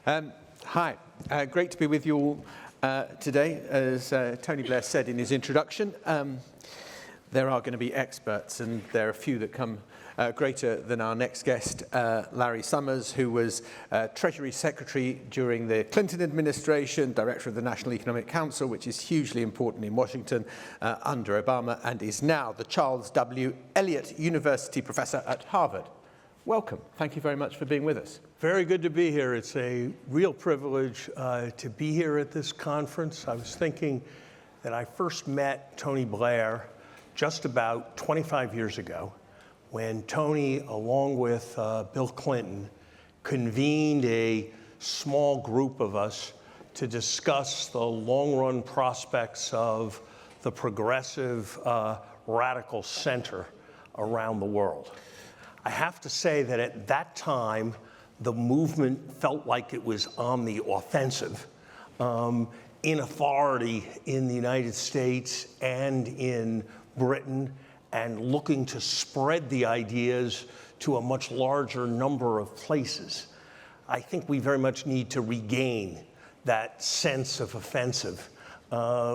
Hi, great to be with you all today. As Tony Blair said in his introduction, there are going to be experts, and there are a few that come greater than our next guest, Larry Summers, who was Treasury Secretary during the Clinton administration, Director of the National Economic Council, which is hugely important in Washington under Obama, and is now the Charles W. Eliot University Professor at Harvard. Welcome. Thank you very much for being with us. Very good to be here. It's a real privilege to be here at this conference. I was thinking that I first met Tony Blair just about 25 years ago when Tony, along with Bill Clinton, convened a small group of us to discuss the long-run prospects of the progressive radical center around the world. I have to say that at that time, the movement felt like it was on the offensive. In authority in the United States and in Britain, and looking to spread the ideas to a much larger number of places. I think we very much need to regain that sense of offensive,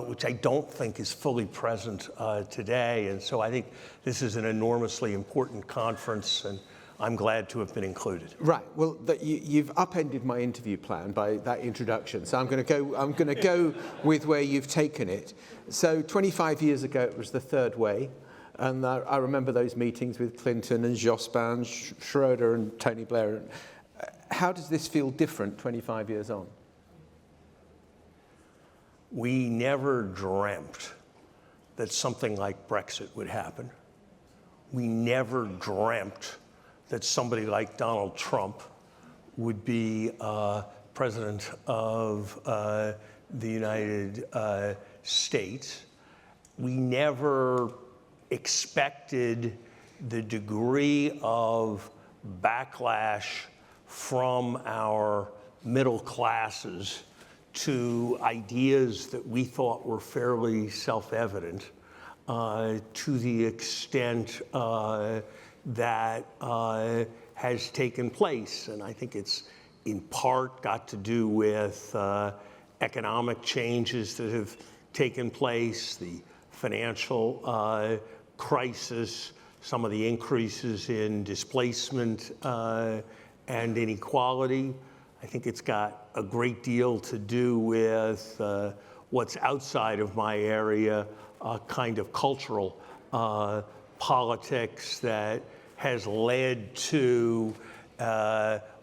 which I don't think is fully present today. And so I think this is an enormously important conference, and I'm glad to have been included. Right. Well, you've upended my interview plan by that introduction, so I'm going to go with where you've taken it. So 25 years ago, it was the third way, and I remember those meetings with Clinton and Jospin, Schroeder, and Tony Blair. How does this feel different 25 years on? We never dreamt that something like Brexit would happen. We never dreamt that somebody like Donald Trump would be president of the United States. We never expected the degree of backlash from our middle classes to ideas that we thought were fairly self-evident, to the extent that has taken place. And I think it's in part got to do with economic changes that have taken place, the financial crisis, some of the increases in displacement and inequality. I think it's got a great deal to do with what's outside of my area, kind of cultural politics that has led to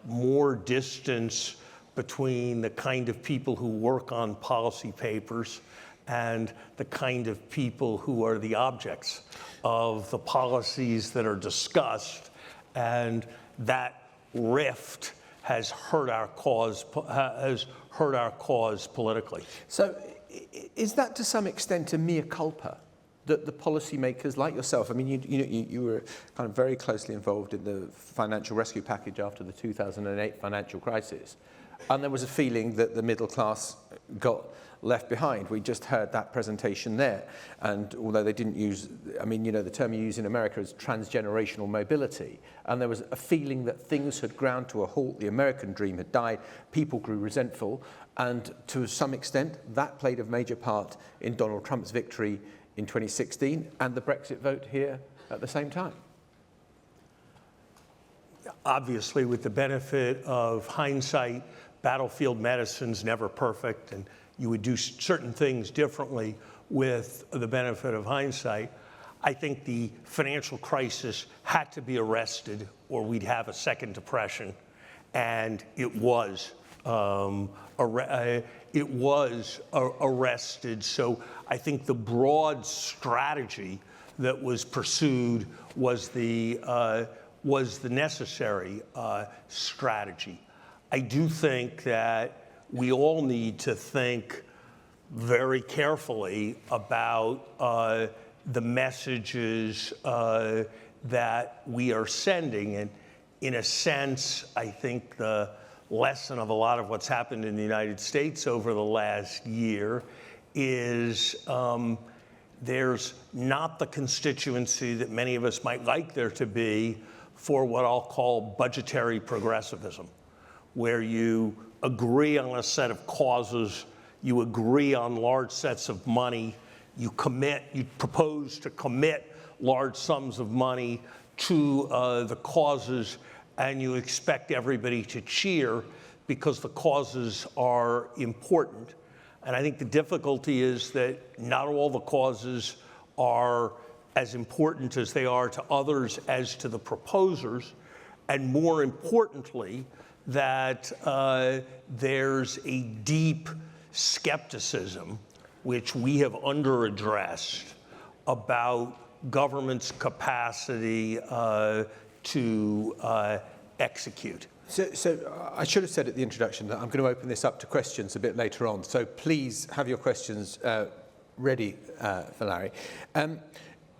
more distance between the kind of people who work on policy papers and the kind of people who are the objects of the policies that are discussed. And that rift has hurt our cause politically. So is that to some extent a mea culpa? That the policymakers like yourself, I mean, you were kind of very closely involved in the financial rescue package after the 2008 financial crisis, and there was a feeling that the middle class got left behind. We just heard that presentation there, and although they didn't use, I mean, the term you use in America is transgenerational mobility, and there was a feeling that things had ground to a halt, the American dream had died, people grew resentful, and to some extent, that played a major part in Donald Trump's victory in 2016 and the Brexit vote here at the same time. Obviously, with the benefit of hindsight, battlefield medicine's never perfect, and you would do certain things differently with the benefit of hindsight. I think the financial crisis had to be arrested or we'd have a second depression, and it was arrested. So I think the broad strategy that was pursued was the necessary strategy. I do think that we all need to think very carefully about the messages that we are sending. And in a sense, I think the lesson of a lot of what's happened in the United States over the last year is there's not the constituency that many of us might like there to be for what I'll call budgetary progressivism, where you agree on a set of causes, you agree on large sets of money, you propose to commit large sums of money to the causes, and you expect everybody to cheer because the causes are important. And I think the difficulty is that not all the causes are as important as they are to others as to the proposers, and more importantly, that there's a deep skepticism, which we have underaddressed, about government's capacity to execute. So I should have said at the introduction that I'm going to open this up to questions a bit later on. So please have your questions ready for Larry.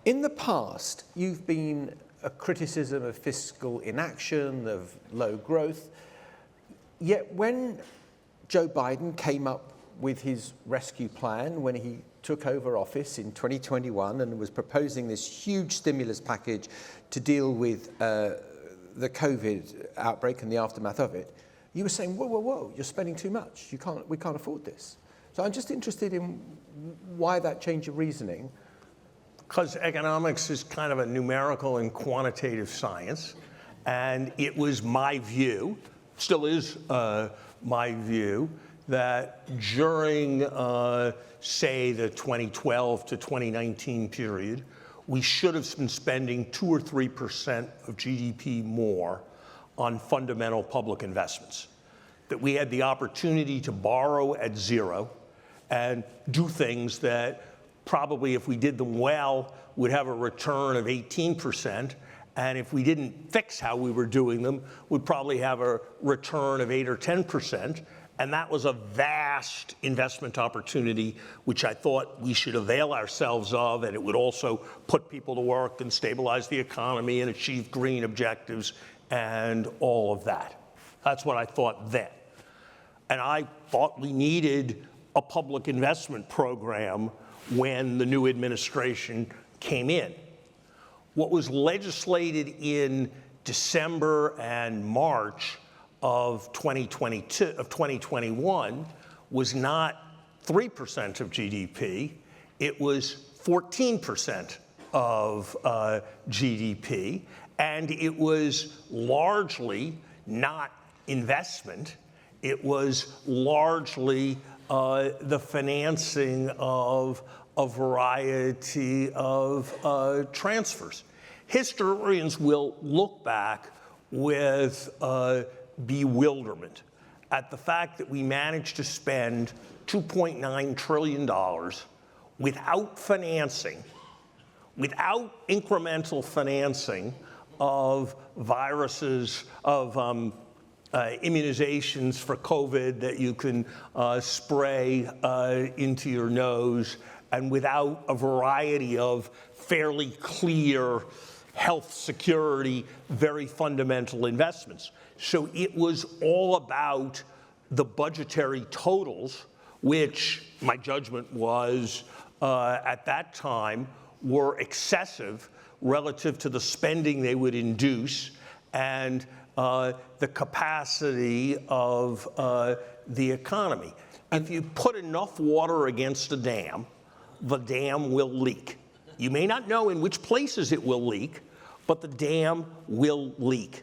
In the past, you've been a criticism of fiscal inaction, of low growth. Yet when Joe Biden came up with his rescue plan, when he took over office in 2021 and was proposing this huge stimulus package to deal with the COVID outbreak and the aftermath of it, you were saying, whoa, whoa, whoa, you're spending too much. We can't afford this. So I'm just interested in why that change of reasoning. Because economics is kind of a numerical and quantitative science, and it was my view, still is my view, that during, say, the 2012 to 2019 period, we should have been spending 2 or 3% of GDP more on fundamental public investments. That we had the opportunity to borrow at zero and do things that probably, if we did them well, would have a return of 18%, and if we didn't fix how we were doing them, would probably have a return of 8 or 10%. And that was a vast investment opportunity, which I thought we should avail ourselves of, and it would also put people to work and stabilize the economy and achieve green objectives and all of that. That's what I thought then. And I thought we needed a public investment program when the new administration came in. What was legislated in December and March of 2021 was not 3% of GDP, it was 14% of GDP, and it was largely not investment, it was largely the financing of a variety of transfers. Historians will look back with bewilderment at the fact that we managed to spend $2.9 trillion without financing, without incremental financing of viruses, of immunizations for COVID that you can spray into your nose, and without a variety of fairly clear health security, very fundamental investments. So it was all about the budgetary totals, which my judgment was at that time were excessive relative to the spending they would induce and the capacity of the economy. If you put enough water against a dam, the dam will leak. You may not know in which places it will leak, but the dam will leak.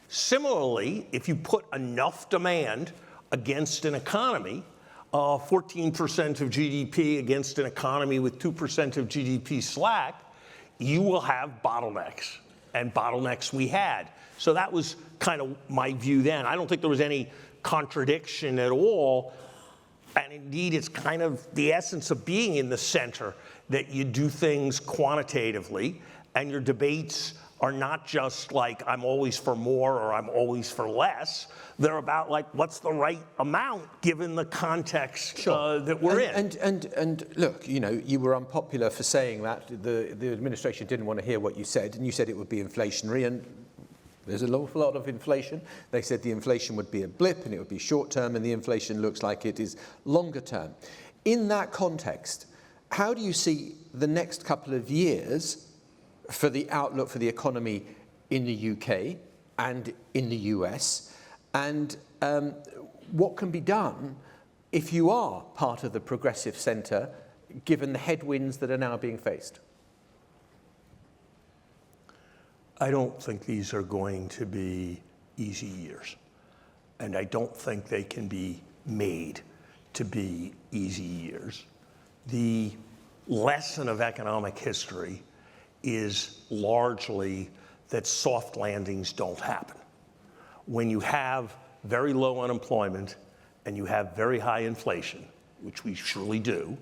Similarly, if you put enough demand against an economy, 14% of GDP against an economy with 2% of GDP slack, you will have bottlenecks, and bottlenecks we had. So that was kind of my view then. I don't think there was any contradiction at all, and indeed it's kind of the essence of being in the center, that you do things quantitatively, and your debates are not just like, I'm always for more or I'm always for less. They're about like, what's the right amount given the context that we're in. And look, you know, you were unpopular for saying that. The administration didn't want to hear what you said, and you said it would be inflationary, and there's an awful lot of inflation. They said the inflation would be a blip and it would be short term, and the inflation looks like it is longer term. In that context, how do you see the next couple of years for the outlook for the economy in the UK and in the US? And what can be done if you are part of the progressive centre, given the headwinds that are now being faced? I don't think these are going to be easy years. And I don't think they can be made to be easy years. The lesson of economic history is largely that soft landings don't happen. When you have very low unemployment and you have very high inflation, which we surely do,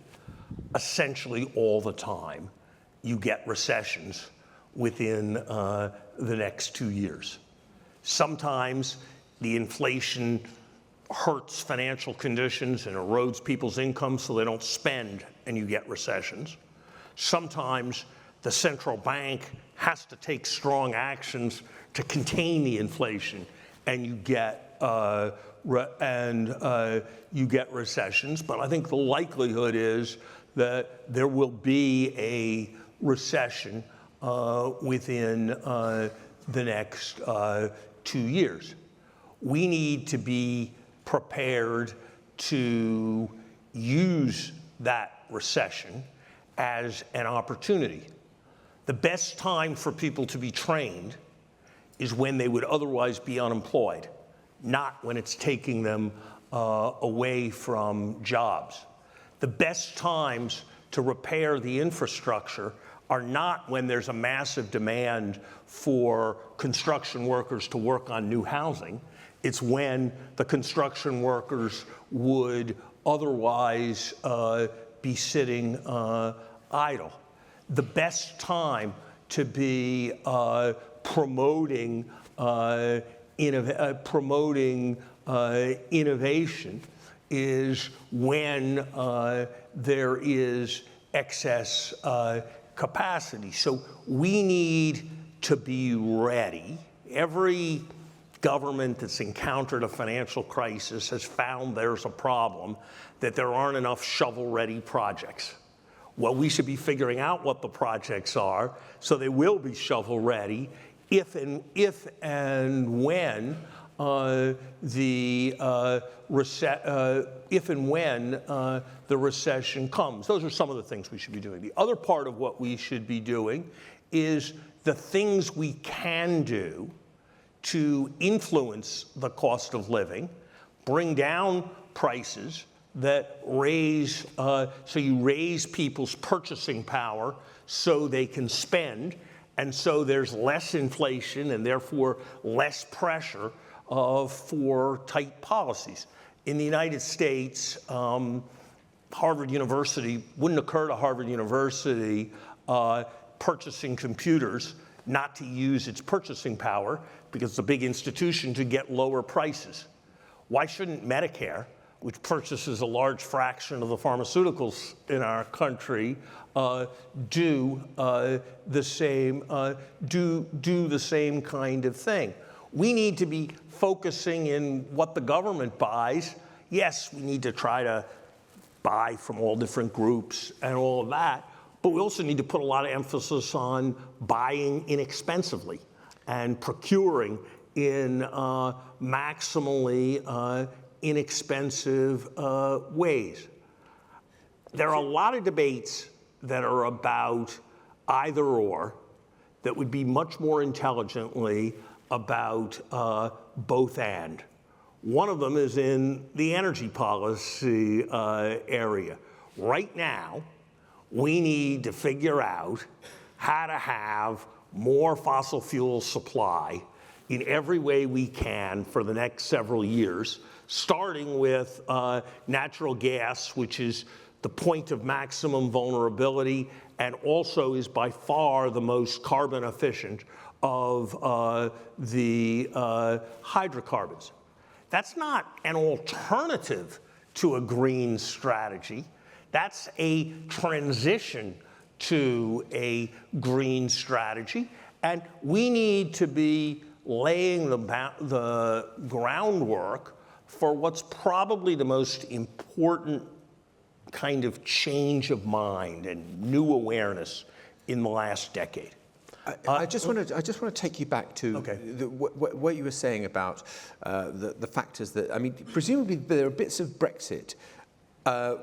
essentially all the time, you get recessions within the next 2 years. Sometimes the inflation hurts financial conditions and erodes people's income so they don't spend and you get recessions. Sometimes the central bank has to take strong actions to contain the inflation and you get recessions. But I think the likelihood is that there will be a recession within the next 2 years. We need to be prepared to use that recession as an opportunity. The best time for people to be trained is when they would otherwise be unemployed, not when it's taking them away from jobs. The best times to repair the infrastructure are not when there's a massive demand for construction workers to work on new housing. It's when the construction workers would otherwise be sitting idle. The best time to be promoting innovation is when there is excess capacity. So we need to be ready. Every government that's encountered a financial crisis has found there's a problem, that there aren't enough shovel-ready projects. Well, we should be figuring out what the projects are so they will be shovel-ready if and when the recession comes. Those are some of the things we should be doing. The other part of what we should be doing is the things we can do to influence the cost of living, bring down prices that raise, so you raise people's purchasing power so they can spend, and so there's less inflation and therefore less pressure for tight policies. In the United States, Harvard University, wouldn't occur to Harvard University purchasing computers not to use its purchasing power because it's a big institution to get lower prices. Why shouldn't Medicare, which purchases a large fraction of the pharmaceuticals in our country, do the same kind of thing? We need to be focusing in what the government buys. Yes, we need to try to buy from all different groups and all of that, but we also need to put a lot of emphasis on buying inexpensively and procuring in maximally inexpensive ways. There are a lot of debates that are about either or that would be much more intelligently about both and. One of them is in the energy policy area. Right now, we need to figure out how to have more fossil fuel supply in every way we can for the next several years, starting with natural gas, which is the point of maximum vulnerability and also is by far the most carbon efficient of the hydrocarbons. That's not an alternative to a green strategy. That's a transition to a green strategy. And we need to be laying the groundwork for what's probably the most important kind of change of mind and new awareness in the last decade. I just want to take you back to Okay. what you were saying about the factors that, I mean, presumably there are bits of Brexit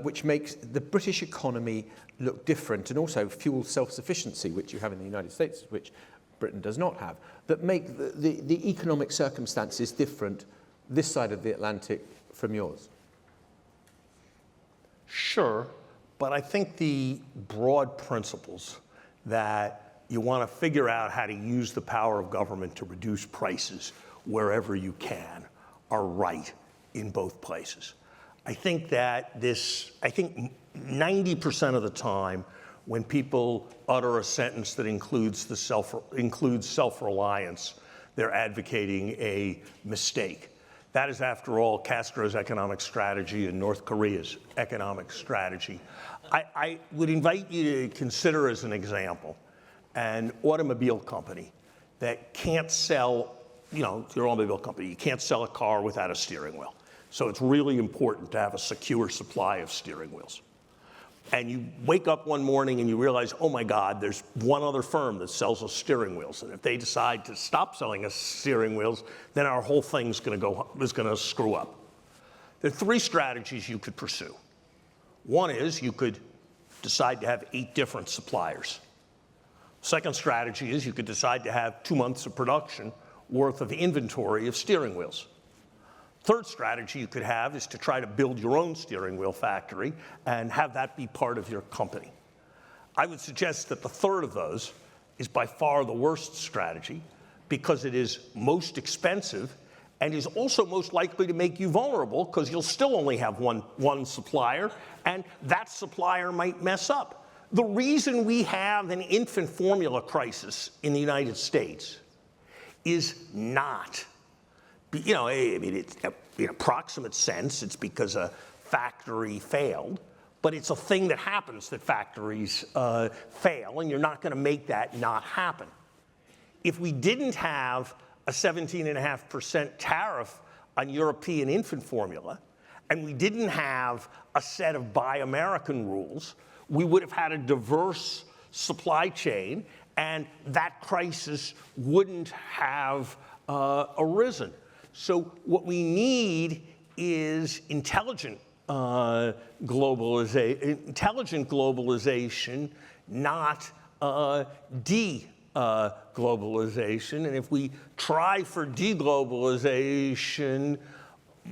which makes the British economy look different, and also fuel self-sufficiency, which you have in the United States, which Britain does not have, that make the economic circumstances different this side of the Atlantic from yours. Sure, but I think the broad principles that you want to figure out how to use the power of government to reduce prices wherever you can are right in both places. I think 90% of the time when people utter a sentence that includes self-reliance, they're advocating a mistake. That is, after all, Castro's economic strategy and North Korea's economic strategy. I would invite you to consider, as an example, an automobile company that can't sell, your automobile company, you can't sell a car without a steering wheel. So it's really important to have a secure supply of steering wheels. And you wake up one morning and you realize, oh my God, there's one other firm that sells us steering wheels. And if they decide to stop selling us steering wheels, then our whole thing's going to screw up. There are three strategies you could pursue. One is you could decide to have 8 different suppliers. Second strategy is you could decide to have 2 months of production worth of inventory of steering wheels. Third strategy you could have is to try to build your own steering wheel factory and have that be part of your company. I would suggest that the third of those is by far the worst strategy because it is most expensive and is also most likely to make you vulnerable because you'll still only have one supplier, and that supplier might mess up. The reason we have an infant formula crisis in the United States is not, it's in approximate sense, it's because a factory failed, but it's a thing that happens that factories fail, and you're not going to make that not happen. If we didn't have a 17.5% tariff on European infant formula, and we didn't have a set of Buy American rules, we would have had a diverse supply chain, and that crisis wouldn't have arisen. So what we need is intelligent globalization, not de-globalization. And if we try for deglobalization,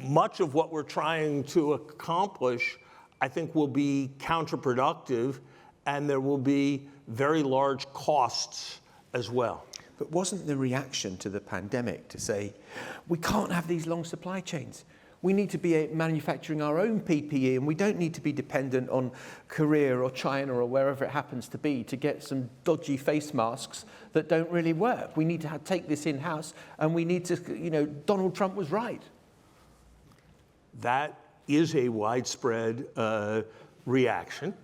much of what we're trying to accomplish, I think, will be counterproductive, and there will be very large costs as well. But wasn't the reaction to the pandemic to say, we can't have these long supply chains? We need to be manufacturing our own PPE, and we don't need to be dependent on Korea or China or wherever it happens to be to get some dodgy face masks that don't really work. We need to take this in-house, and we need to, Donald Trump was right. That is a widespread reaction,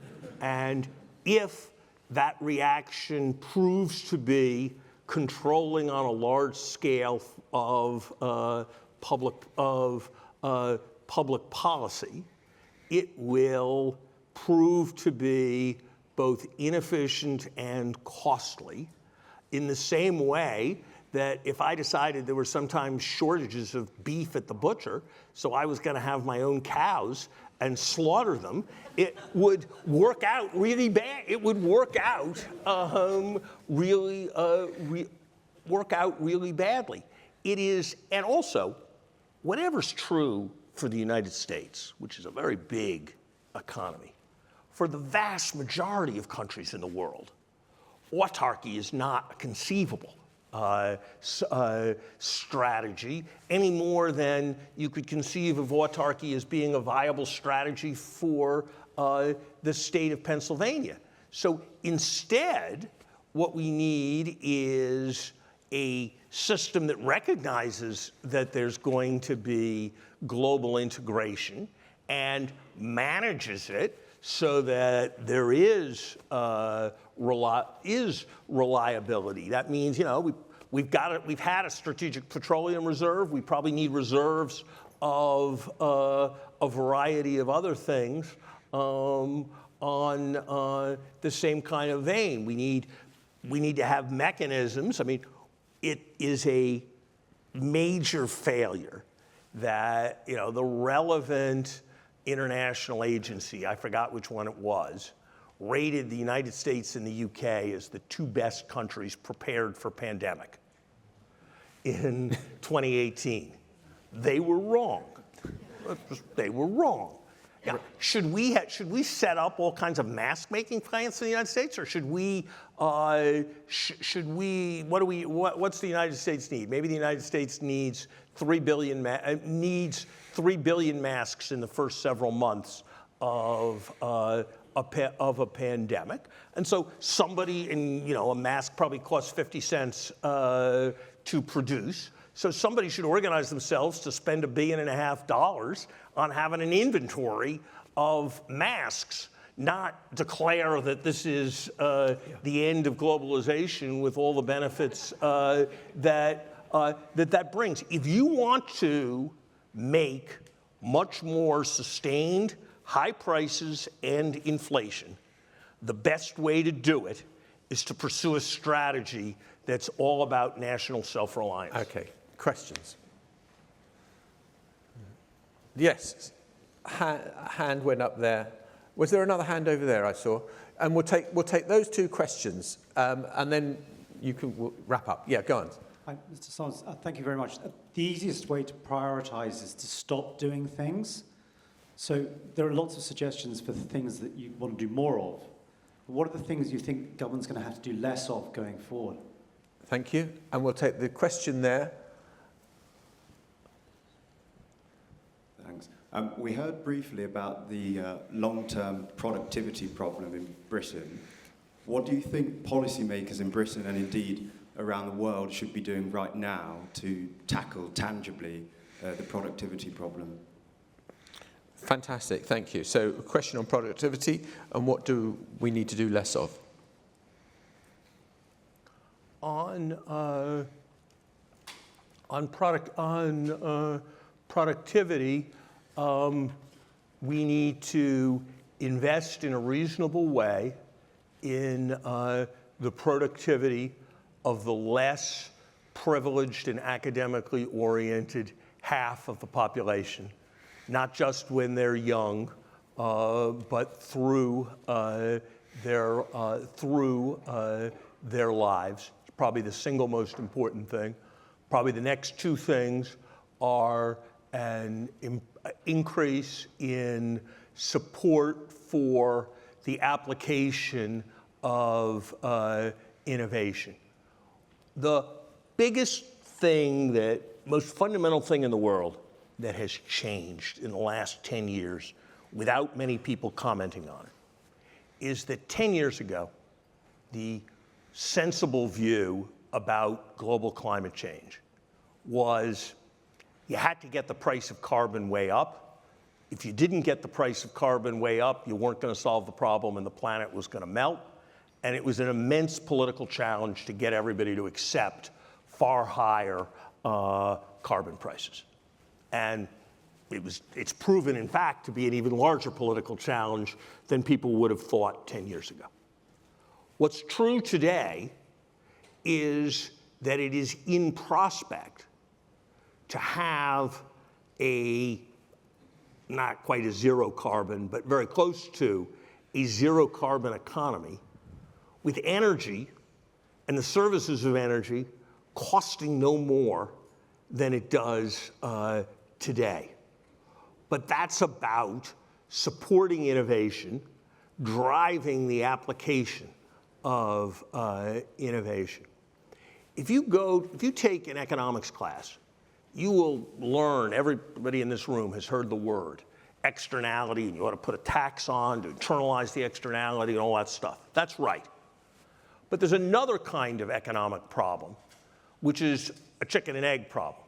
and if that reaction proves to be controlling on a large scale of public policy, it will prove to be both inefficient and costly, in the same way that if I decided there were sometimes shortages of beef at the butcher, so I was going to have my own cows and slaughter them, it would work out really bad. It would work out really badly. It is, and also, whatever's true for the United States, which is a very big economy, for the vast majority of countries in the world, autarky is not a conceivable strategy any more than you could conceive of autarky as being a viable strategy for the state of Pennsylvania. So instead, what we need is a system that recognizes that there's going to be global integration and manages it so that there is reliability. That means, we've had a strategic petroleum reserve. We probably need reserves of a variety of other things on the same kind of vein. We need we need to have mechanisms. I mean, it is a major failure that, the relevant international agency, I forgot which one it was, rated the United States and the UK as the two best countries prepared for pandemic in 2018. They were wrong. They were wrong. Now, should we set up all kinds of mask making plants in the United States, or should we? What's the United States need? Maybe the United States needs 3 billion masks in the first several months of a pandemic, and so somebody, a mask probably costs 50 cents to produce. So somebody should organize themselves to spend $1.5 billion on having an inventory of masks, not declare that this is the end of globalization with all the benefits that brings. If you want to make much more sustained high prices and inflation, the best way to do it is to pursue a strategy that's all about national self-reliance. Okay. Questions? Yes, hand went up there. Was there another hand over there I saw? And we'll take those two questions, and then we'll wrap up. Yeah, go on. Hi, Mr. Sons, thank you very much. The easiest way to prioritize is to stop doing things. So there are lots of suggestions for the things that you want to do more of. What are the things you think government's going to have to do less of going forward? Thank you. And we'll take the question there. Thanks. We heard briefly about the long-term productivity problem in Britain. What do you think policymakers in Britain and indeed around the world should be doing right now to tackle tangibly the productivity problem? Fantastic, thank you. So a question on productivity and what do we need to do less of? On productivity, we need to invest in a reasonable way in the productivity of the less privileged and academically oriented half of the population, not just when they're young, but through their lives. It's probably the single most important thing. Probably the next two things are an increase in support for the application of innovation. The biggest thing, most fundamental thing in the world that has changed in the last 10 years, without many people commenting on it, is that 10 years ago, the sensible view about global climate change was you had to get the price of carbon way up. If you didn't get the price of carbon way up, you weren't going to solve the problem and the planet was going to melt. And it was an immense political challenge to get everybody to accept far higher carbon prices. And it's proven, in fact, to be an even larger political challenge than people would have thought 10 years ago. What's true today is that it is in prospect to have not quite a zero carbon, but very close to a zero carbon economy with energy and the services of energy costing no more than it does today. But that's about supporting innovation, driving the application of innovation. If you take an economics class, you will learn, everybody in this room has heard the word externality, and you ought to put a tax on to internalize the externality and all that stuff. That's right. But there's another kind of economic problem, which is a chicken and egg problem.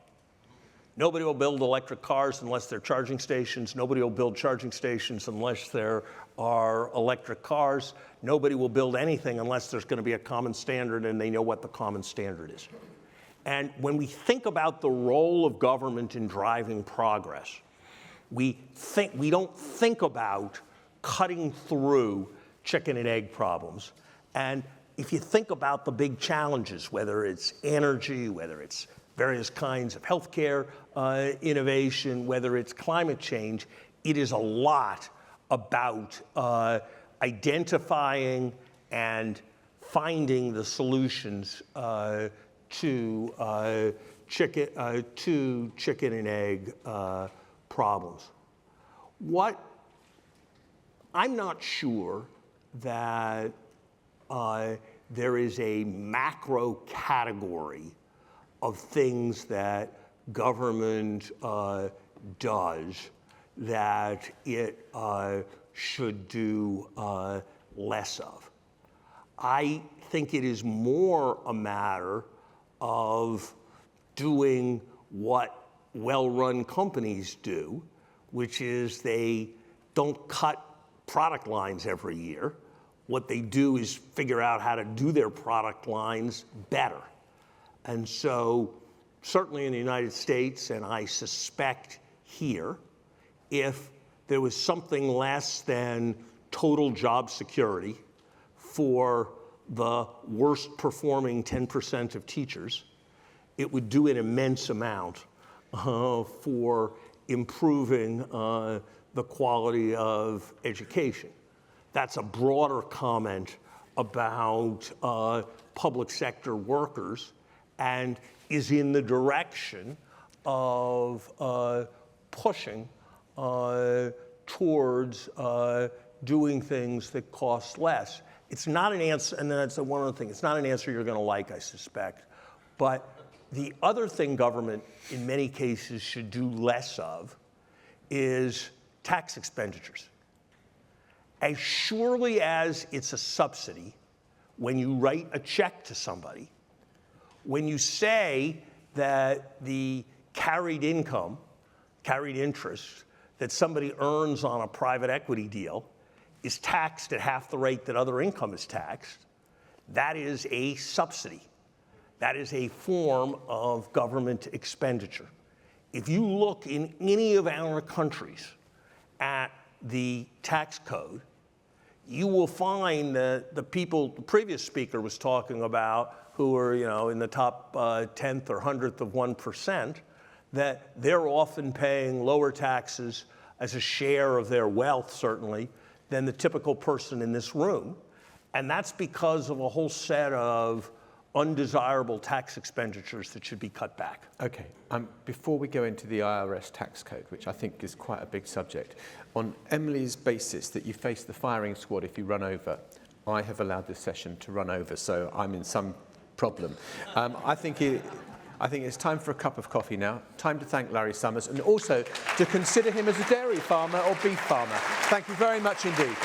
Nobody will build electric cars unless there are charging stations. Nobody will build charging stations unless there are electric cars. Nobody will build anything unless there's going to be a common standard and they know what the common standard is. And when we think about the role of government in driving progress, we don't think about cutting through chicken and egg problems. And if you think about the big challenges, whether it's energy, whether it's various kinds of healthcare innovation, whether it's climate change, it is a lot about identifying and finding the solutions to chicken and egg problems. I'm not sure that there is a macro category of things that government does that it should do less of. I think it is more a matter of doing what well-run companies do, which is they don't cut product lines every year. What they do is figure out how to do their product lines better. And so, certainly in the United States, and I suspect here, if there was something less than total job security for the worst performing 10% of teachers, it would do an immense amount for improving the quality of education. That's a broader comment about public sector workers and is in the direction of pushing towards doing things that cost less. It's not an answer, and that's one other thing, it's not an answer you're gonna like, I suspect, but the other thing government in many cases should do less of is tax expenditures. As surely as it's a subsidy, when you write a check to somebody, when you say that the carried income, carried interest that somebody earns on a private equity deal is taxed at half the rate that other income is taxed, that is a subsidy. That is a form of government expenditure. If you look in any of our countries at the tax code, you will find that the people the previous speaker was talking about who are, in the top 10th or 100th of 1%, that they're often paying lower taxes as a share of their wealth, certainly, than the typical person in this room. And that's because of a whole set of undesirable tax expenditures that should be cut back. Okay, before we go into the IRS tax code, which I think is quite a big subject, on Emily's basis that you face the firing squad if you run over, I have allowed this session to run over, so I'm in some problem. I think it's time for a cup of coffee now. Time to thank Larry Summers and also to consider him as a dairy farmer or beef farmer. Thank you very much indeed.